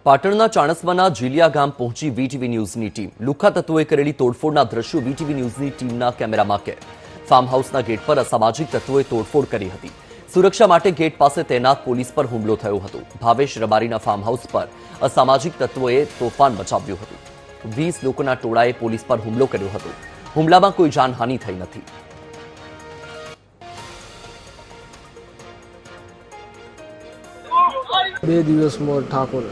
પાટણના ચાણસ્માના જીલિયા ગામ પહોંચી વીટીવી ન્યૂઝની ટીમ. લુખ્ખા તત્વોએ કરેલી તોડફોડના દ્રશ્યો વીટીવી ન્યૂઝની ટીમના કેમેરામાં કેદ. ફાર્મ હાઉસના ગેટ પર અસામાજિક તત્વોએ તોડફોડ કરી હતી. સુરક્ષા માટે ગેટ પાસે તૈનાત પોલીસ પર હુમલો થયો હતો. ભાવેશ રબારીના ફાર્મ હાઉસ પર અસામાજિક તત્વોએ તોફાન મચાવ્યું હતું. 20 લોકોના ટોળાએ પોલીસ પર હુમલો કર્યો હતો. હુમલામાં કોઈ જાનહાનિ થઈ નથી. બે દિવસમાં ઠાકોર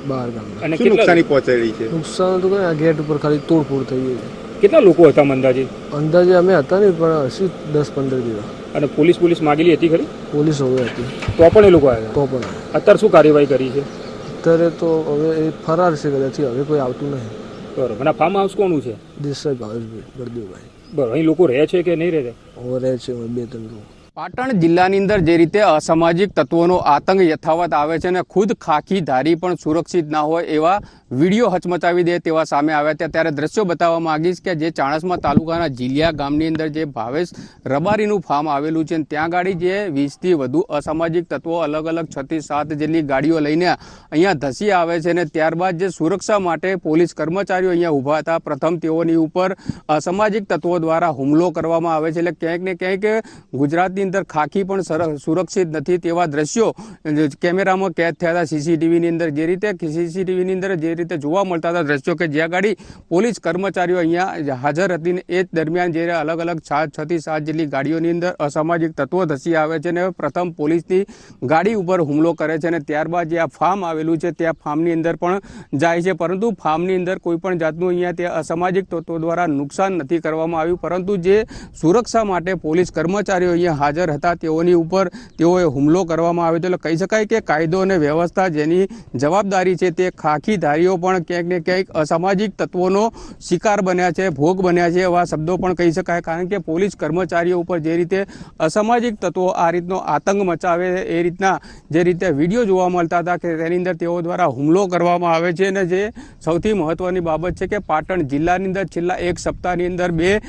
બહાર ગામ અને કેટલી નુકસાની પહોંચાડી છે? નુકસાન તો કઈ ગેટ ઉપર ખાલી તોડફોડ થઈ ગઈ છે. કેટલા લોકો હતા અંદાજે? અંદાજે અમે હતા ને પણ હશે 10-15 જેવા. અને પોલીસ માગેલી હતી ખરી? પોલીસ હવે હતી તો પણ એ લોકો આવ્યા? તો પણ અત્યારે શું કાર્યવાહી કરી છે? અત્યારે તો હવે એ ફરાર છે કદાચ, હવે કોઈ આવતું નહીં. બરોબર. અને ફાર્મ હાઉસ કોનું છે? દેસાઈ ભાવેશભાઈ ગરદેવભાઈ. બરોબર. અહીં લોકો રહે છે કે નહીં રહે? હવે રહે છે 2-3 લોકો. પાટણ જિલ્લાની અંદર જે રીતે અસામાજિક તત્વોનો આતંક યથાવત આવે છે અને ખુદ ખાખી ધારી પણ સુરક્ષિત ના હોય એવા વિડીયો હચમચાવી દે તેવા સામે આવ્યા હતા. ત્યારે દ્રશ્યો બતાવવા માંગીશ કે જે ચાણસ્મા તાલુકાના જીલિયા ગામની અંદર જે ભાવેશ રબારીનું ફાર્મ આવેલું છે ત્યાં ગાડી જે 20થી વધુ અસામાજિક તત્વો અલગ અલગ 6 થી 7 જેટલી ગાડીઓ લઈને અહીંયા ધસી આવે છે અને ત્યારબાદ જે સુરક્ષા માટે પોલીસ કર્મચારીઓ અહીંયા ઊભા હતા, પ્રથમ તેઓની ઉપર અસામાજિક તત્વો દ્વારા હુમલો કરવામાં આવે છે. એટલે ક્યાંક ને ક્યાંક ગુજરાતની અંદર ખાખી પણ સુરક્ષિત નથી તેવા દ્રશ્યો કેમેરામાં કેદ થયા હતા. સીસીટીવીની અંદર જે રીતે જોવા મળતા હતા દ્રશ્યો કે જ્યાં ગાડી પોલીસ કર્મચારીઓ અહીંયા હાજર હતી ને એ દરમિયાન જે અલગ અલગ 6 થી 7 જેટલી ગાડીઓની અંદર અસામાજિક તત્વો ધસી આવે છે અને પ્રથમ પોલીસની ગાડી ઉપર હુમલો કરે છે અને ત્યારબાદ જે આ ફાર્મ આવેલું છે ત્યાં ફાર્મની અંદર પણ જાય છે. પરંતુ ફાર્મની અંદર કોઈ પણ જાતનું અહીંયા ત્યાં અસામાજિક તત્વો દ્વારા નુકસાન નથી કરવામાં આવ્યું, પરંતુ જે સુરક્ષા માટે પોલીસ કર્મચારીઓ અહીંયા હાજર હતા તેઓની ઉપર તેઓએ હુમલો કરવામાં આવ્યો. એટલે કહી શકાય કે કાયદો અને વ્યવસ્થા જેની જવાબદારી છે તે ખાખી ધારીઓ પણ ક્યાંક ને ક્યાંક અસામાજિક તત્વોનો શિકાર બન્યા છે, ભોગ બન્યા છે એવા શબ્દો પણ કહી શકાય. કારણ કે પોલીસ કર્મચારીઓ ઉપર જે રીતે અસામાજિક તત્વો આ રીતનો આતંક મચાવે એ રીતના જે રીતે વિડીયો જોવા મળતા હતા કે તેની અંદર તેઓ દ્વારા હુમલો કરવામાં આવે છે. અને જે સૌથી મહત્વની બાબત છે કે પાટણ જિલ્લાની અંદર છેલ્લા 1 સપ્તાહની અંદર 2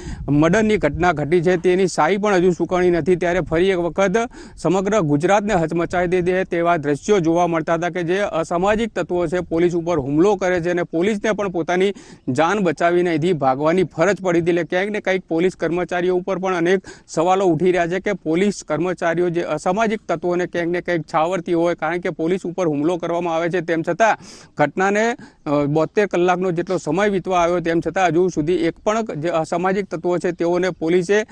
મર્ડરની ઘટના ઘટી છે, તેની સાઈ પણ હજુ સુકાણી નથી. ત્યારે ફરી એક વખત સમગ્ર ગુજરાતને હચમચાવી દે તેવા દ્રશ્યો જોવા મળતા હતા કે જે અસામાજિક તત્વો છે પોલીસ ઉપર હુમલો કરે છે અને પોલીસને પણ પોતાની જાન બચાવીને અહીંથી ભાગવાની ફરજ પડી હતી. એટલે ક્યાંક ને કંઈક પોલીસ કર્મચારીઓ ઉપર પણ અનેક સવાલો ઉઠી રહ્યા છે કે પોલીસ કર્મચારીઓ જે અસામાજિક તત્વોને ક્યાંક ને કંઈક છાવરતી હોય, કારણ કે પોલીસ ઉપર હુમલો કરવામાં આવે છે તેમ છતાં ઘટનાને 72 કલાકનો જેટલો સમય વીતવા આવ્યો તેમ છતાં હજુ સુધી એક પણ જે અસામાજિક તત્વો છે તેઓને પોલીસે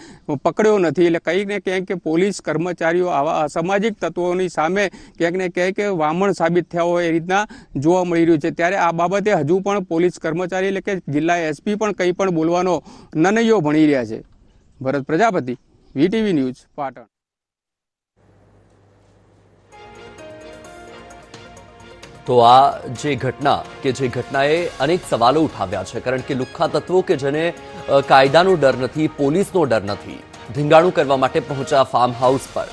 પકડ્યો નથી. એટલે કંઈક ને ક્યાંક પોલીસ કર્મચારીઓ આવા અસામાજિક તત્વોની સામે ક્યાંક ને ક્યાંક વામણ સાબિત થયા હોય એ રીતના જોવા મળી રહ્યું છે. ત્યારે આ બાબતે હજુ પણ પોલીસ કર્મચારી એટલે કે જિલ્લા એસપી પણ કંઈ પણ બોલવાનો નનૈયો ભણી રહ્યા છે. ભરત પ્રજાપતિ, વીટીવી ન્યૂઝ, પાટણ. તો આ જે ઘટનાએ અનેક સવાલો ઉઠાવ્યા છે, કારણ કે લુખ્ખા તત્વો કે જેને કાયદાનો ડર નથી, પોલીસનો ડર નથી, ધીંગાણું કરવા માટે પહોંચ્યા ફાર્મ હાઉસ પર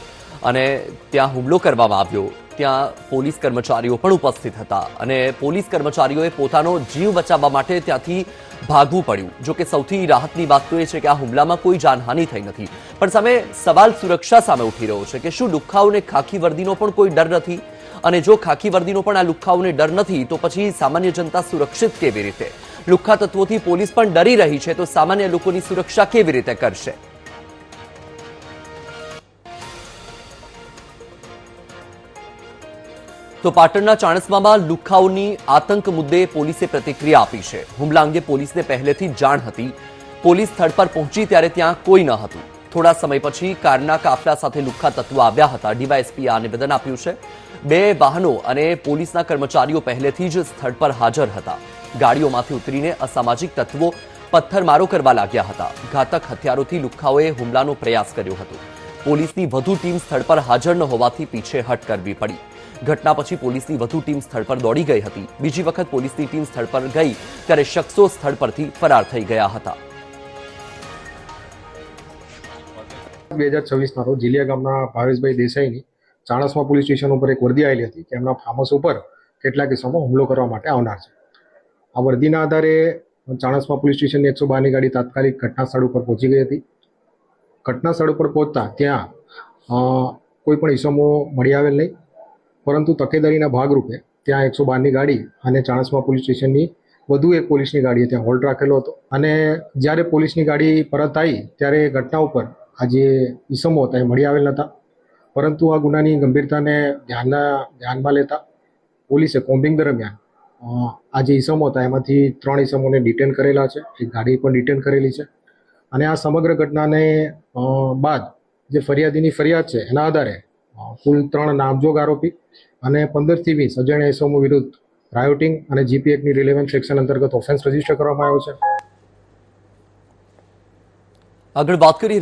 અને ત્યાં હુમલો કરવામાં આવ્યો. ત્યાં પોલીસ કર્મચારીઓ પણ ઉપસ્થિત હતા અને પોલીસ કર્મચારીઓએ પોતાનો જીવ બચાવવા માટે ત્યાંથી ભાગવું પડ્યું. જો કે સૌથી રાહતની વાત તો એ છે કે આ હુમલામાં કોઈ જાનહાનિ થઈ નથી, પણ સામે સવાલ સુરક્ષા સામે ઉઠી રહ્યો છે કે શું લુખ્ખાઓને ખાખી વર્દીનો પણ કોઈ ડર નથી? અને જો ખાખી વર્દીનો પણ આ લુખ્ખાઓને ડર નથી તો પછી સામાન્ય જનતા સુરક્ષિત કેવી રીતે? લુખ્ખા તત્વોથી પોલીસ પણ ડરી રહી છે તો સામાન્ય લોકોની સુરક્ષા કેવી રીતે કરશે? તો પાટણના ચાણસ્મામાં લુખ્ખાઓની આતંક મુદ્દે પોલીસે પ્રતિક્રિયા આપી છે. હુમલા અંગે પોલીસને પહેલેથી જ જાણ હતી. પોલીસ સ્થળ પર પહોંચી ત્યારે ત્યાં કોઈ ન હતું. થોડા સમય પછી કારના કાફલા સાથે લુખ્ખા તત્વો આવ્યા હતા. ડીવાયએસપીએ આ નિવેદન આપ્યું છે. 2 વાહનો અને પોલીસના કર્મચારીઓ પહેલેથી જ સ્થળ પર હાજર હતા. ગાડીઓમાંથી ઉતરીને અસામાજિક તત્વો પથ્થરમારો કરવા લાગ્યા હતા. ઘાતક હથિયારોથી લુખ્ખાઓએ હુમલાનો પ્રયાસ કર્યો હતો. પોલીસની વધુ ટીમ સ્થળ પર હાજર ન હોવાથી પીછેહટ કરવી પડી. ઘટના પછી પોલીસની વધુ ટીમ સ્થળ પર દોડી ગઈ હતી. બીજી વખત પોલીસની ટીમ સ્થળ પર ગઈ ત્યારે શખ્સો સ્થળ પરથી ફરાર થઈ ગયા હતા. 2026ના રોજ જીલિયા ગામના ભાવેશભાઈ દેસાઈની ચાણસ્મા પોલીસ સ્ટેશન ઉપર એક વર્દી આવેલી હતી કે એમના ફાર્મ હાઉસ ઉપર કેટલાક કિસ્સામાં હુમલો કરવા માટે આવનાર છે. આ વર્દીના આધારે ચાણસ્મા પોલીસ સ્ટેશનની 112ની ગાડી તાત્કાલિક ઘટના સ્થળ ઉપર પહોંચી ગઈ હતી. ઘટના સ્થળ ઉપર પહોંચતા ત્યાં કોઈ પણ ઇસમો મળી આવેલ નહીં, પરંતુ તકેદારીના ભાગરૂપે ત્યાં 112ની ગાડી અને ચાણસ્મા પોલીસ સ્ટેશનની વધુ એક પોલીસની ગાડીએ ત્યાં હોલ્ટ રાખેલો હતો અને જ્યારે પોલીસની ગાડી પરત આવી ત્યારે ઘટના ઉપર આ જે ઈસમો હતા એ મળી આવેલ નહોતા, પરંતુ આ ગુનાની ગંભીરતાને ધ્યાનમાં લેતા પોલીસે કોમ્બિંગ દરમિયાન આ જે ઈસમો હતા એમાંથી 3 ઈસમોને ડિટેન કરેલા છે, એક ગાડી પણ ડિટેન કરેલી છે અને આ સમગ્ર ઘટનાને બાદ જે ફરિયાદીની ફરિયાદ છે એના આધારે કુલ 3 નામજોગ આરોપી અને 15 થી 20 અજાણ્યા ઈસમો વિરુદ્ધ રાયોટિંગ અને જીપી એક્ટની રિલેવન્ટ સેક્શન અંતર્ગત ઓફેન્સ રજીસ્ટર કરવામાં આવ્યો છે. આગળ વાત કરી